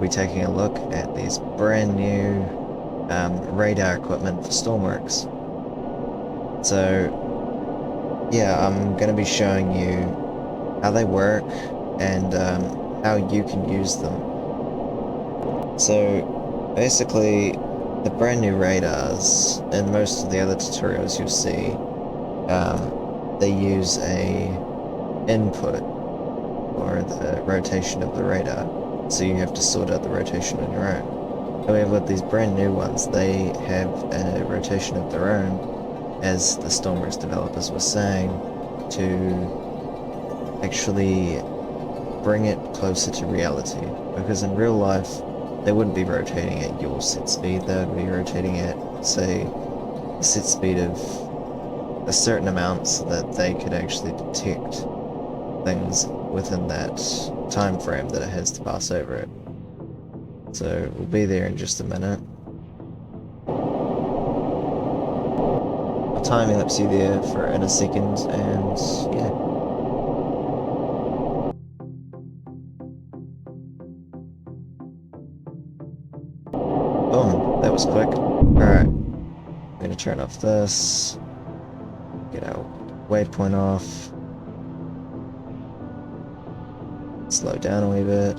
be taking a look at these brand new radar equipment for Stormworks. So yeah, I'm going to be showing you how they work and how you can use them. So basically, the brand new radars, and most of the other tutorials you'll see, they use a input, or the rotation of the radar, so you have to sort out the rotation on your own. However, with these brand new ones, they have a rotation of their own, as the Stormworks developers were saying, to actually bring it closer to reality. Because in real life, they wouldn't be rotating at your set speed, they would be rotating at, say, a set speed of a certain amount so that they could actually detect things within that time frame that it has to pass over it. So we'll be there in just a minute. I'll time lapse you there for in a second, and yeah. Boom, that was quick. Alright, I'm gonna turn off this, get our waypoint off, slow down a wee bit.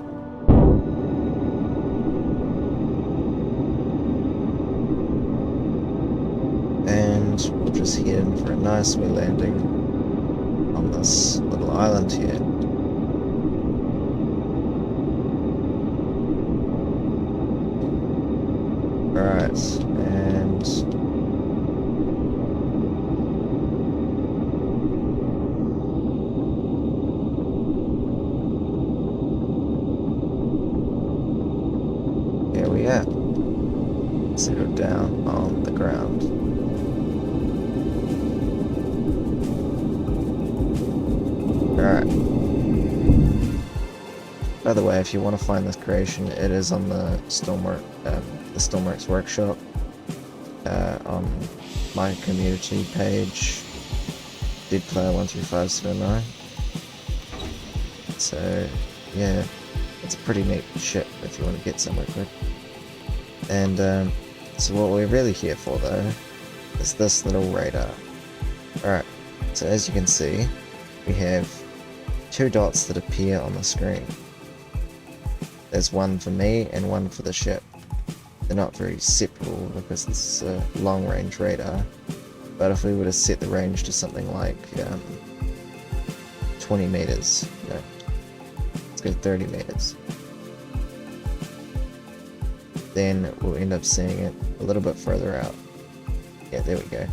And we'll just head in for a nice wee landing on this little island here. Alright, and here we are, settled down on the ground. Alright. By the way, if you want to find this creation, it is on the Stormworks workshop, on my community page, deadplayer13579. So yeah, it's a pretty neat ship if you want to get somewhere quick. And so what we're really here for though is this little radar. Alright, so as you can see, we have two dots that appear on the screen. There's one for me and one for the ship. They're not very separable because this is a long range radar, but if we were to set the range to something like 20 meters, let's go 30 meters, then we'll end up seeing it a little bit further out. Yeah, there we go.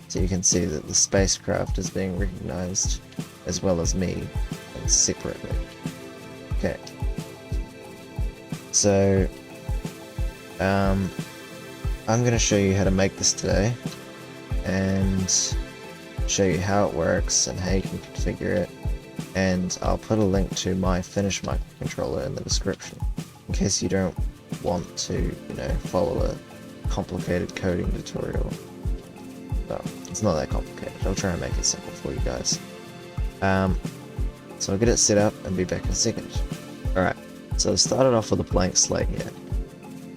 So you can see that the spacecraft is being recognized as well as me separately. Okay. So I'm going to show you how to make this today and show you how it works and how you can configure it, and I'll put a link to my finished microcontroller in the description in case you don't want to, follow a complicated coding tutorial. Well, it's not that complicated. I'll try and make it simple for you guys. So I'll get it set up and be back in a second. Alright, so I started off with a blank slate here.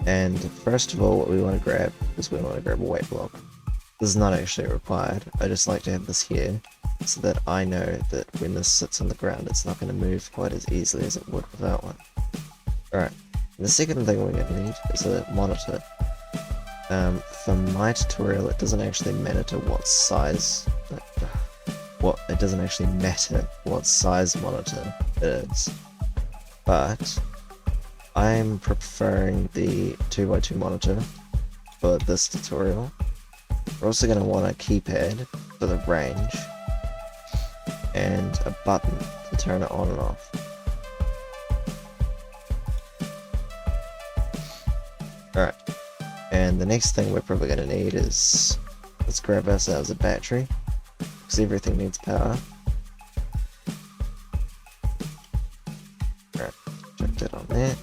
And first of all, what we want to grab is we want to grab a weight block. This is not actually required. I just like to have this here so that I know that when this sits on the ground, it's not going to move quite as easily as it would without one. Alright, the second thing we're going to need is a monitor. For my tutorial, it doesn't actually matter what size monitor it is, but I'm preferring the 2x2 monitor for this tutorial. We're also going to want a keypad for the range and a button to turn it on and off. Alright, and the next thing we're probably going to need is, let's grab ourselves a battery, because everything needs power. Alright, chuck that on there.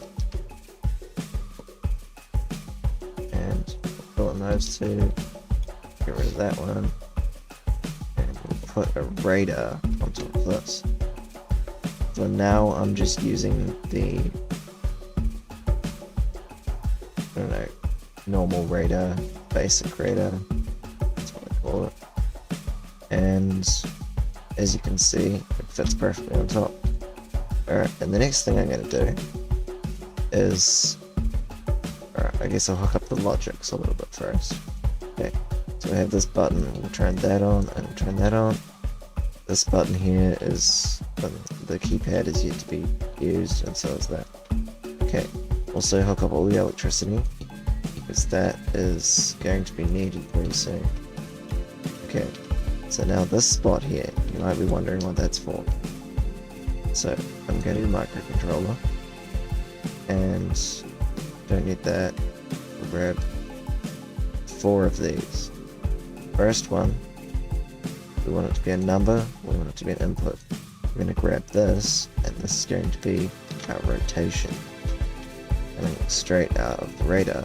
And we'll put on those two, get rid of that one, and we'll put a radar on top of this. So now I'm just using the I don't know, normal radar, basic radar, that's what I call it. And as you can see, it fits perfectly on top. Alright, and the next thing I'm going to do is, alright, I guess I'll hook up the logics a little bit first. Okay, so we have this button, we'll turn that on, and we'll turn that on. This button here is, the keypad is yet to be used, and so is that. Okay, also hook up all the electricity, because that is going to be needed very soon. Okay, so now this spot here, you might be wondering what that's for. So I'm going to microcontroller, and don't need that. We'll grab 4 of these. First one, we want it to be a number, we want it to be an input. We're going to grab this, and this is going to be our rotation, coming straight out of the radar.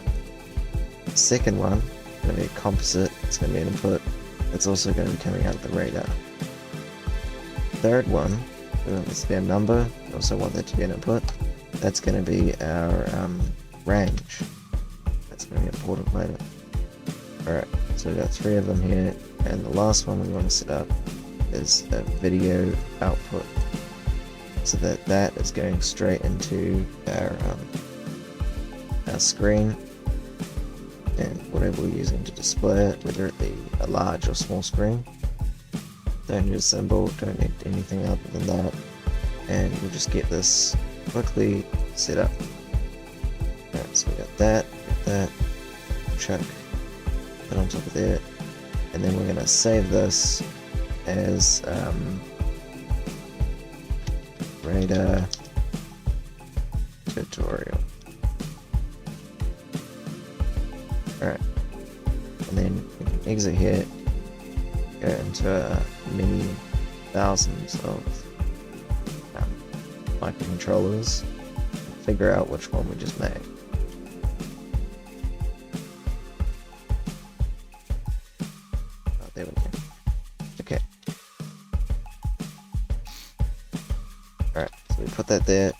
The second one is going to be a composite, it's going to be an input, it's also going to be coming out of the radar. Third one, we want this to be a number, we also want that to be an input, that's going to be our range. That's going to be important later. Alright, so we've got 3 of them here, and the last one we want to set up is a video output, so that is going straight into our screen, and whatever we're using to display it, whether it be a large or small screen. Don't need a symbol, don't need anything other than that, and we'll just get this quickly set up. Alright, so we got that, chuck it on top of there, and then we're going to save this as radar tutorial. Alright, and then we can exit here, go into many thousands of microcontrollers, and figure out which one we just made. There we go. Okay. Alright, so we put that there.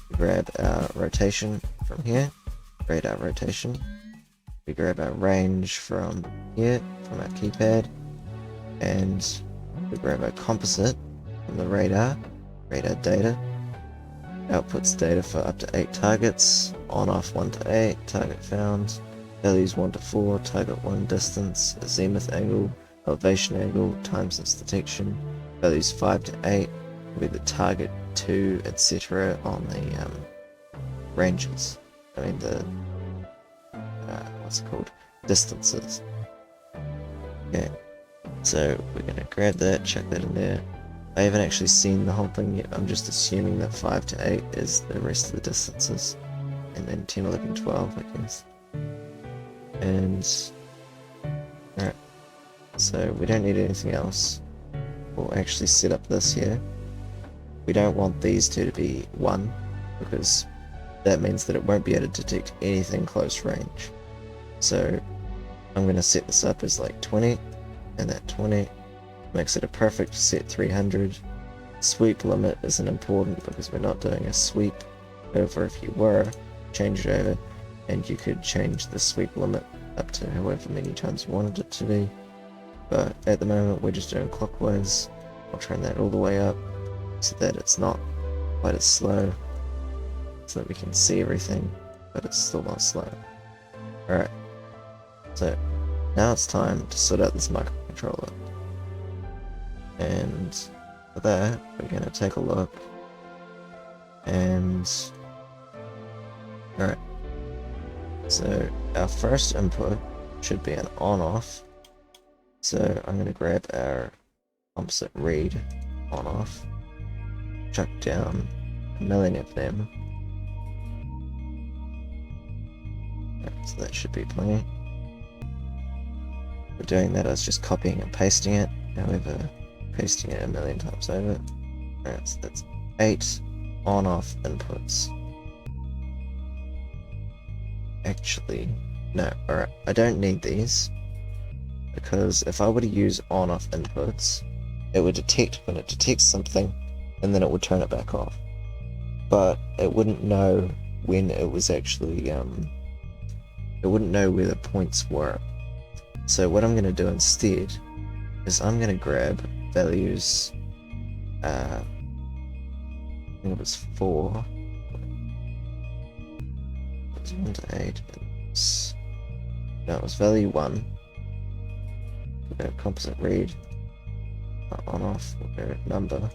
We grab our rotation from here. Radar rotation. We grab our range from here, from our keypad. And we grab our composite from the radar. Radar data. Outputs data for up to 8 targets. On off 1 to 8. Target found. Values 1 to 4, target 1 distance, azimuth angle, elevation angle, time since detection. Values 5 to 8 will be the target 2, etc. on the ranges. I mean the what's it called? Distances. Okay, so we're gonna grab that, check that in there. I haven't actually seen the whole thing yet. I'm just assuming that 5 to 8 is the rest of the distances, and then 10, 11, 12, I guess. And alright, so we don't need anything else. We'll actually set up this here. We don't want these two to be 1, because that means that it won't be able to detect anything close range. So I'm going to set this up as like 20, and that 20 makes it a perfect set 300. Sweep limit isn't important because we're not doing a sweep over. If you were, change it over, and you could change the sweep limit up to however many times you wanted it to be, but at the moment we're just doing clockwise. I'll turn that all the way up so that it's not quite as slow, so that we can see everything, but it's still not slow. Alright, so now it's time to sort out this microcontroller, and for that we're going to take a look, and alright, so our first input should be an on-off, so I'm going to grab our composite read on-off, chuck down 1,000,000 of them, so that should be plenty. For doing that I was just copying and pasting it, however pasting it 1,000,000 times over. Alright, so that's 8 on-off inputs. Actually, no, alright, I don't need these, because if I were to use on-off inputs, it would detect when it detects something, and then it would turn it back off. But it wouldn't know when it was actually it wouldn't know where the points were. So what I'm going to do instead is I'm going to grab values, I think it was 4, it was 1 to 8, no, it was value 1, we'll go composite read, on off, we'll go number,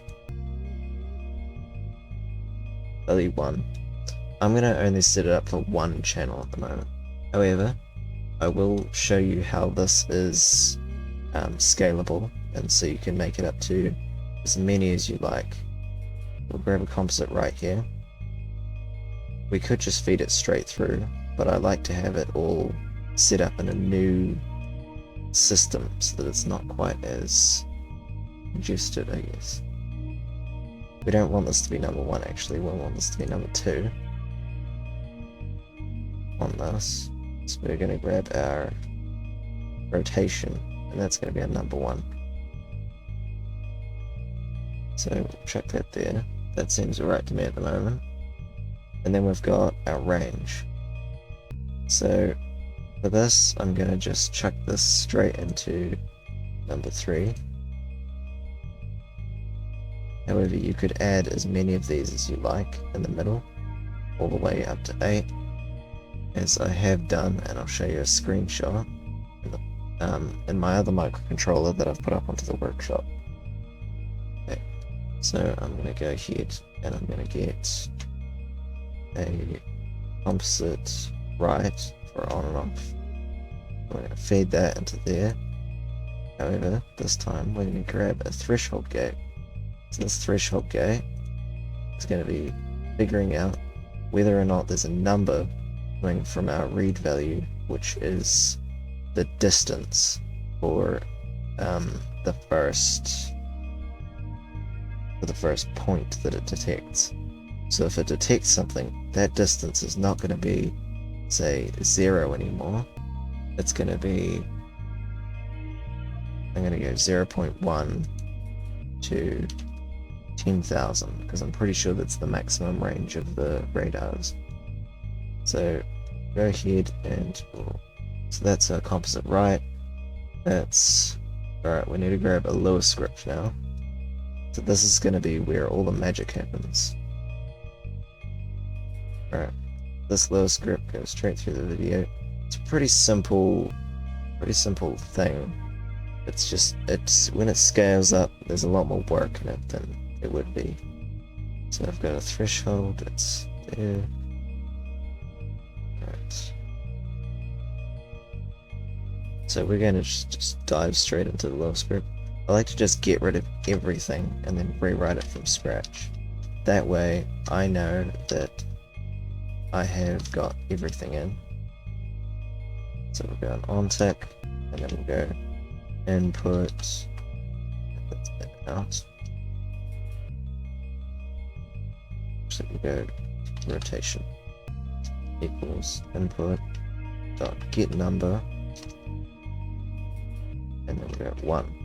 value 1. I'm going to only set it up for one channel at the moment. However, I will show you how this is scalable, and so you can make it up to as many as you like. We'll grab a composite right here. We could just feed it straight through, but I like to have it all set up in a new system so that it's not quite as congested, I guess. We don't want this to be number 1 actually, we want this to be number 2 on this. So we're going to grab our rotation, and that's going to be our number 1. So we'll chuck that there. That seems alright to me at the moment. And then we've got our range. So for this, I'm going to just chuck this straight into number 3. However, you could add as many of these as you like in the middle, all the way up to 8, as I have done, and I'll show you a screenshot in my other microcontroller that I've put up onto the workshop. Okay. So I'm going to go ahead and I'm going to get a composite right for on and off. I'm going to feed that into there. However, this time we're going to grab a threshold gate. So this threshold gate is going to be figuring out whether or not there's a number coming from our read value, which is the distance for the first point that it detects. So if it detects something, that distance is not going to be, say, 0 anymore. It's going to be, I'm going to go 0.1 to 10,000, because I'm pretty sure that's the maximum range of the radars. So go ahead and, so that's our composite right. That's, alright, we need to grab a Luascript now. So this is going to be where all the magic happens. Alright, this Luascript goes straight through the video. It's a pretty simple thing. It's just, when it scales up, there's a lot more work in it than it would be. So I've got a threshold, it's there. Right. So we're going to just dive straight into the Luascript. I like to just get rid of everything and then rewrite it from scratch. That way I know that I have got everything in. So we'll go on tick, and then we'll go input, that's out. So we go rotation equals input dot get number, and then we go 1.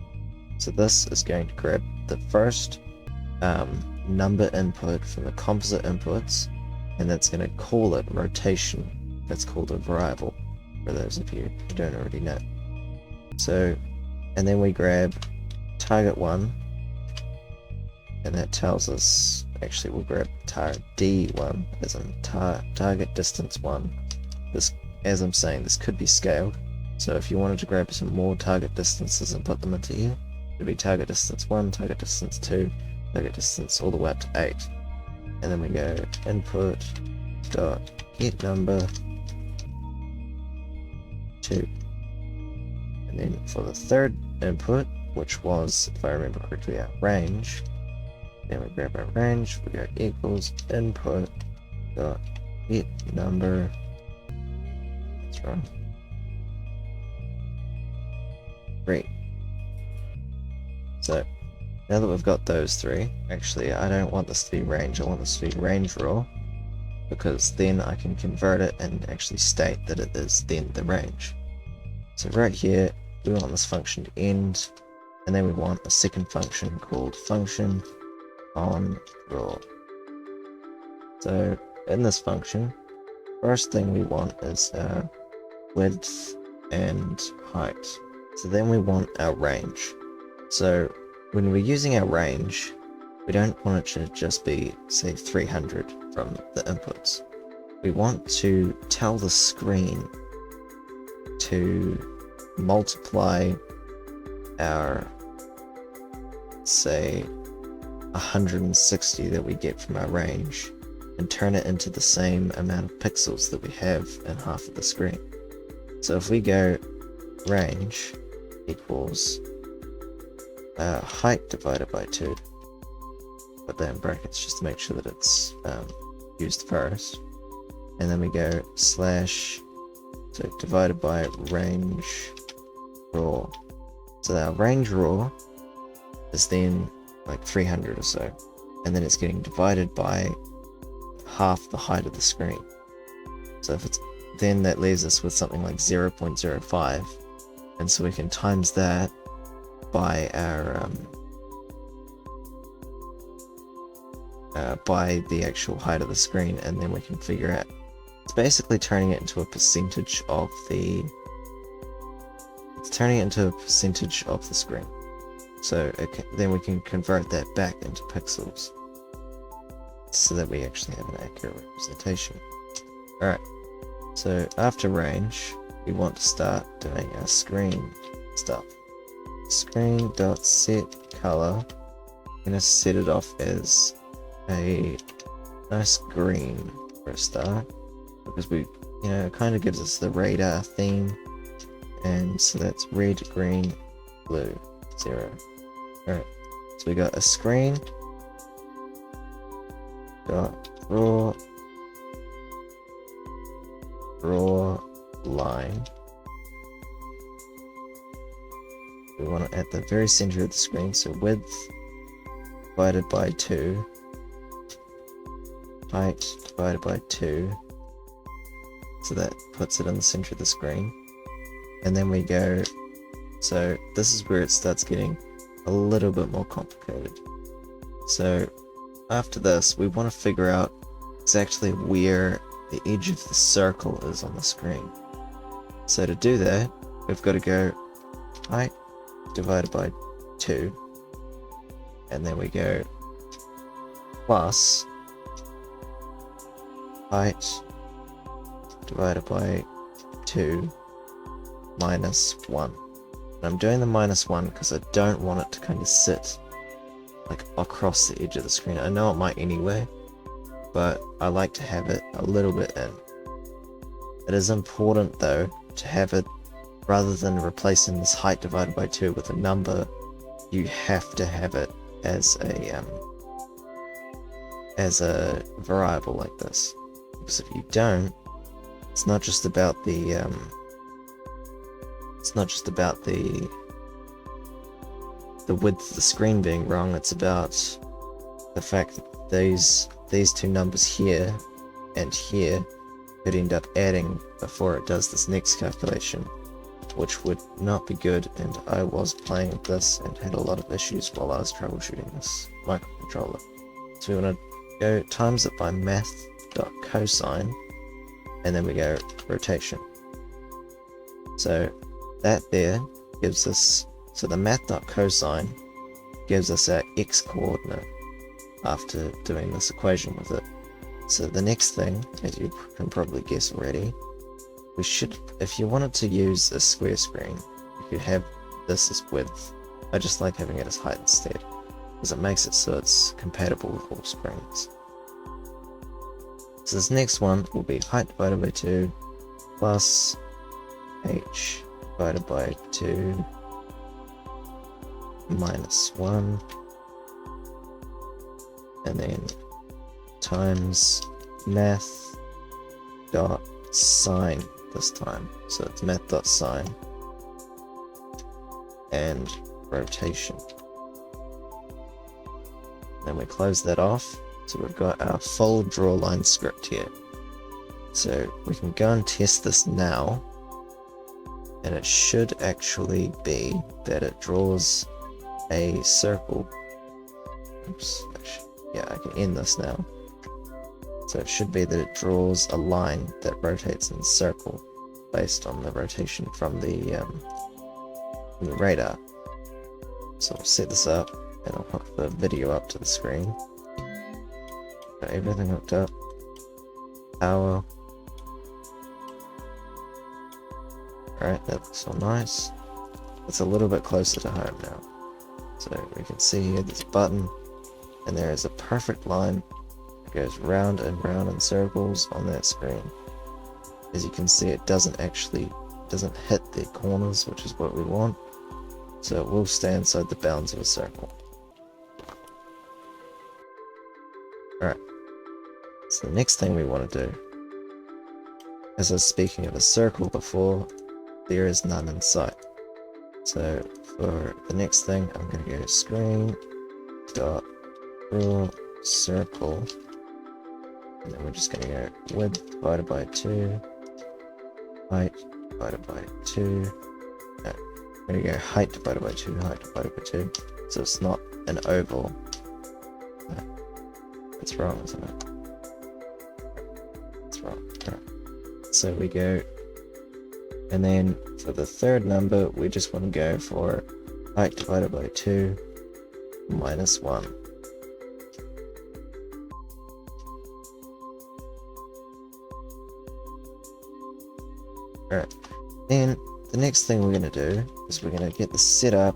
So this is going to grab the first number input from the composite inputs, and that's going to call it rotation. That's called a variable, for those of you who don't already know. So, and then we grab target 1, and that tells us, actually we'll grab target D1, as in target distance 1. This, as I'm saying, this could be scaled. So if you wanted to grab some more target distances and put them into here, it'd be target distance 1, target distance 2, target distance all the way up to 8. And then we go input dot get number 2. And then for the third input, which was, if I remember correctly, our range, then we grab our range, we go equals input dot get number, that's right, 3. So now that we've got those 3, actually I don't want this to be range, I want this to be range raw, because then I can convert it and actually state that it is then the range. So right here we want this function to end, and then we want a second function called function on raw. So in this function, first thing we want is width, and height. So then we want our range. So when we're using our range, we don't want it to just be, say, 300 from the inputs. We want to tell the screen to multiply our, say, 160 that we get from our range and turn it into the same amount of pixels that we have in half of the screen. So if we go range equals height divided by 2, put that in brackets just to make sure that it's used first, and then we go slash, so divided by range raw. So our range raw is then like 300 or so, and then it's getting divided by half the height of the screen. So if it's, then that leaves us with something like 0.05, and so we can times that by our by the actual height of the screen, and then we can figure out, it's basically turning it into a percentage of the, it's turning it into a percentage of the screen. So then we can convert that back into pixels so that we actually have an accurate representation. Alright, so after range, we want to start doing our screen stuff. Screen.setColor, I'm going to set it off as a nice green for a start, because we, you know, it kind of gives us the radar theme, and so that's red, green, blue, 0. Alright, so we got a screen dot raw line. We want it at the very center of the screen, so width divided by 2, height divided by 2, so that puts it in the center of the screen. And then we go, so this is where it starts getting a little bit more complicated. So after this, we want to figure out exactly where the edge of the circle is on the screen. So to do that, we've got to go height divided by 2, and then we go plus height divided by 2 minus 1. And I'm doing the minus 1 because I don't want it to kind of sit like across the edge of the screen. I know it might anyway, but I like to have it a little bit in. It is important though to have it, rather than replacing this height divided by 2 with a number, you have to have it as a variable like this. Because if you don't, it's not just about the width of the screen being wrong, it's about the fact that these two numbers here and here could end up adding before it does this next calculation, which would not be good, and I was playing with this and had a lot of issues while I was troubleshooting this microcontroller. So we want to go times it by math.cosine, and then we go rotation. So that there gives us, so the math.cosine gives us our x coordinate after doing this equation with it. So the next thing, as you can probably guess already, we should, if you wanted to use a square screen, you could have this as width. I just like having it as height instead, because it makes it so it's compatible with all screens. So this next one will be height divided by 2 plus h divided by 2 minus 1, and then times math dot sine this time. So it's math dot sine and rotation. Then we close that off. So we've got our full draw line script here. So we can go and test this now, and it should actually be that it draws a circle. Oops, yeah, I can end this now. So it should be that it draws a line that rotates in a circle. based on the rotation from the radar. So I'll set this up and I'll hook the video up to the screen. Got everything hooked up. Power. Alright, that looks all nice. It's a little bit closer to home now. So we can see here this button, and there is a perfect line that goes round and round in circles on that screen. As you can see, it doesn't hit the corners, which is what we want. So it will stay inside the bounds of a circle. Alright, so the next thing we want to do, as I was speaking of a circle before, there is none in sight. So for the next thing, I'm going to go screen dot draw circle, and then we're just going to go width divided by 2, height divided by 2. No, we're going to go height divided by 2, height divided by 2. So it's not an oval. No, that's wrong, isn't it? That's wrong. Right. So we go. And then for the third number, we just want to go for height divided by 2 minus 1. Alright, then the next thing we're going to do is we're going to get the setup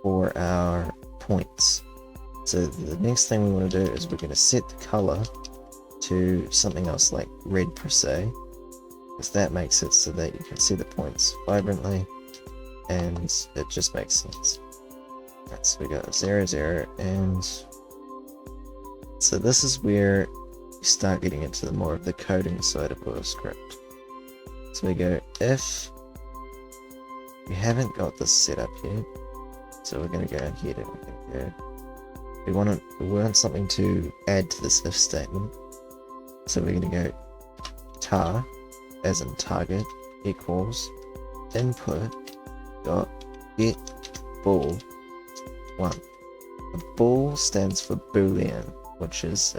for our points. So the next thing we want to do is we're going to set the color to something else like red per se, because that makes it so that you can see the points vibrantly, and it just makes sense. Right, so we got 0, 0, and so this is where you start getting into the more of the coding side of Luascript. So we go if we haven't got this set up yet, so we're going to go ahead and we're going to go. We want something to add to this if statement, so we're going to go tar, as in target, equals input dot get bool 1. The bool stands for boolean, which is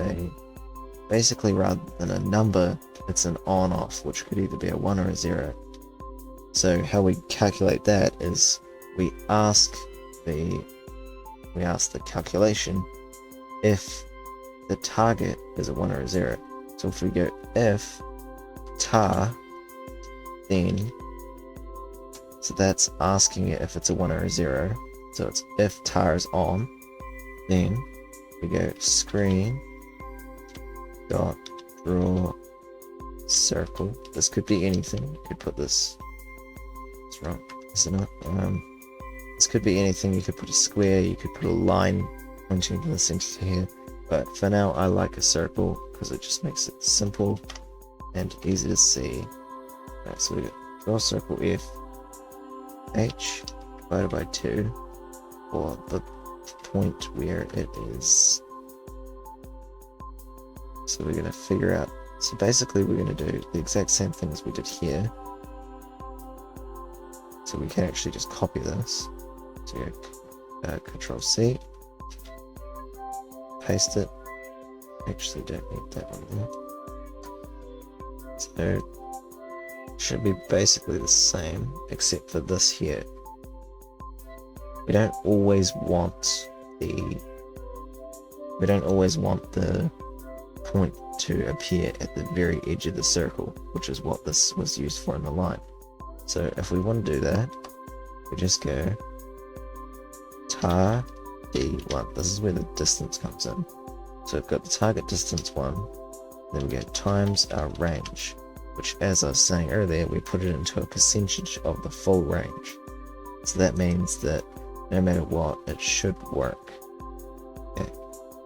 basically rather than a number, it's an on-off, which could either be a 1 or a 0. So how we calculate that is we ask the calculation if the target is a 1 or a 0. So if we go if tar, then, so that's asking it if it's a 1 or a 0. So it's if tar is on, then we go screen dot draw circle. This could be anything. You could put this. It's wrong, isn't it? This could be anything. You could put a square. You could put a line pointing to the center here. But for now, I like a circle because it just makes it simple and easy to see. Right, so we got draw circle if h divided by 2 for the point where it is. So we're going to figure out. So basically, we're going to do the exact same thing as we did here. So we can actually just copy this. So you go, Control C, paste it. Actually, don't need that one there. So it should be basically the same, except for this here. We don't always want the point to appear at the very edge of the circle, which is what this was used for in the line. So if we want to do that, we just go tar d1. This is where the distance comes in. So we've got the target distance 1, then we go times our range, which, as I was saying earlier, we put it into a percentage of the full range. So that means that no matter what, it should work. Okay.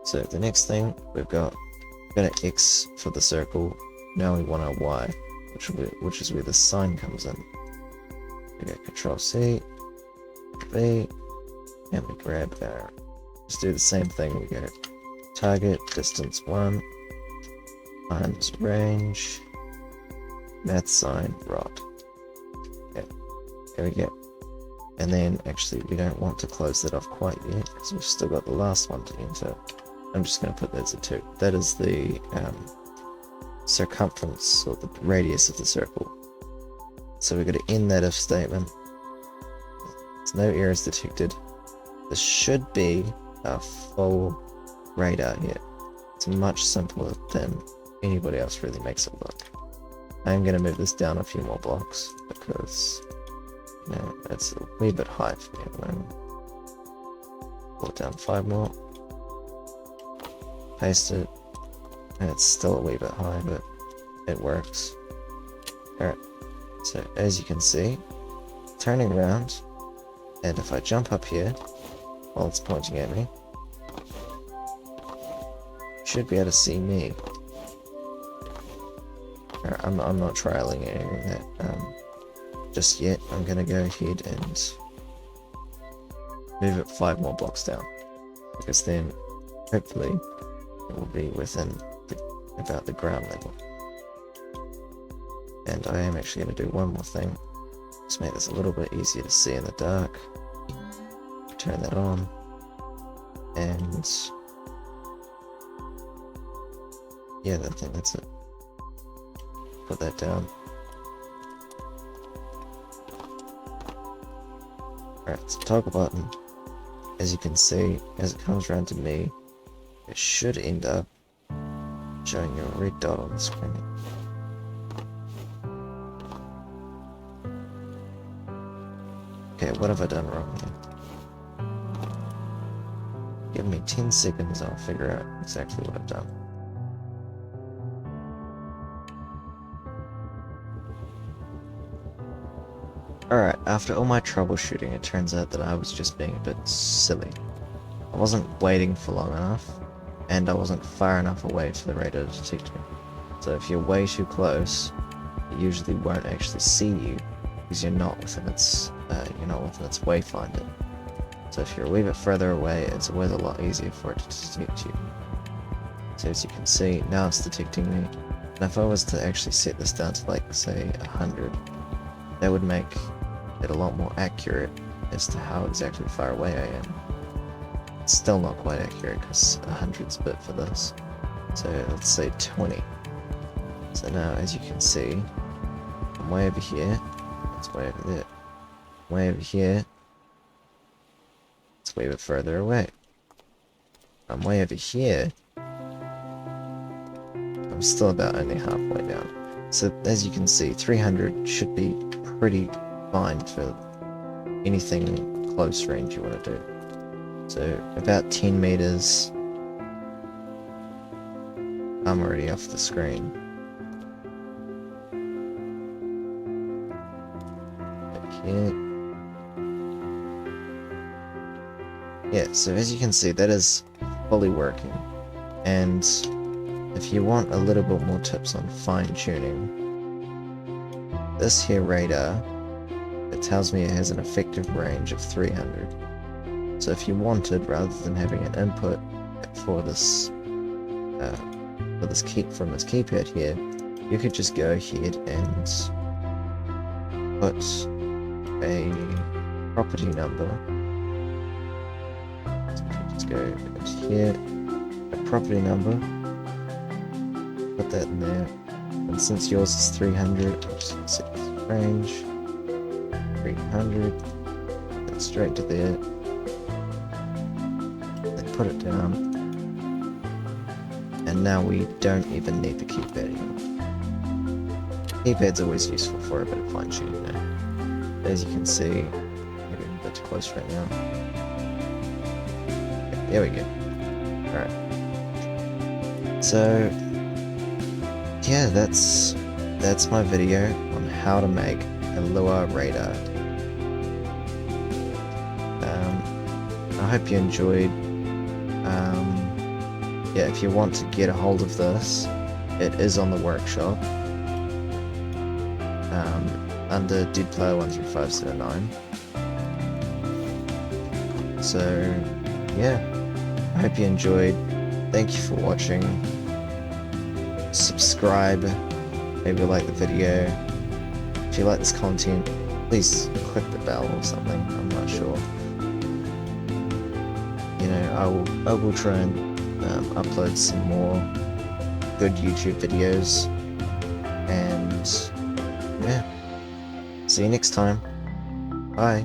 So the next thing, we've got an X for the circle. Now we want our Y, which is where the sign comes in. We go Control C, V, and we grab our. Just do the same thing. We go target distance 1 times range, math sign rod. Okay, there we go. And then actually we don't want to close that off quite yet because we've still got the last one to enter. I'm just going to put that as a 2. That is the circumference or the radius of the circle. So we're going to end that if statement. There's no errors detected. This should be a full radar here. It's much simpler than anybody else really makes it look. I'm going to move this down a few more blocks because, you know, it's a wee bit high for me at the moment. Pull it down 5 more. Paste it. And it's still a wee bit high, but it works. Alright, so as you can see, turning around, and if I jump up here while it's pointing at me, you should be able to see me. I'm not trialing any of that just yet. I'm gonna go ahead and move it 5 more blocks down, because then hopefully it will be within about the ground level. And I am actually going to do one more thing. Just make this a little bit easier to see in the dark. Turn that on. And yeah, I think that's it. Put that down. Alright, so toggle button. As you can see, as it comes around to me, it should end up showing you a red dot on the screen. Okay, what have I done wrong here? Give me 10 seconds, I'll figure out exactly what I've done. Alright, after all my troubleshooting, it turns out that I was just being a bit silly. I wasn't waiting for long enough, and I wasn't far enough away for the radar to detect me. So if you're way too close, it usually won't actually see you, because you're not within its wayfinder. So if you're a wee bit further away, it's always a lot easier for it to detect you. So as you can see, now it's detecting me. And if I was to actually set this down to, like, say 100, that would make it a lot more accurate as to how exactly far away I am. It's still not quite accurate because 100's a bit for this. So let's say 20. So now, as you can see, I'm way over here. It's way over there. Way over here. It's way a bit further away. I'm way over here. I'm still about only halfway down. So as you can see, 300 should be pretty fine for anything close range you want to do. So about 10 meters, I'm already off the screen. Okay. Yeah, so as you can see, that is fully working. And if you want a little bit more tips on fine-tuning, this here radar, it tells me it has an effective range of 300. So if you wanted, rather than having an input for this from this keypad here, you could just go ahead and put a property number. So we can just go to here, a property number, put that in there, and since yours is 300, I'm just going to set this range 300, then straight to there, then put it down, and now we don't even need the keypad anymore. Keypad's always useful for a bit of fine tuning now. As you can see, maybe a bit too close right now. Okay, there we go. Alright. So yeah, that's my video on how to make a Lua radar. I hope you enjoyed. Yeah, if you want to get a hold of this, it is on the workshop under Deadplayer 13579. So yeah, I hope you enjoyed. Thank you for watching. Subscribe, maybe like the video. If you like this content, please click the bell or something. I'm not sure. You know, I will try and upload some more good YouTube videos, and yeah, See you next time. Bye.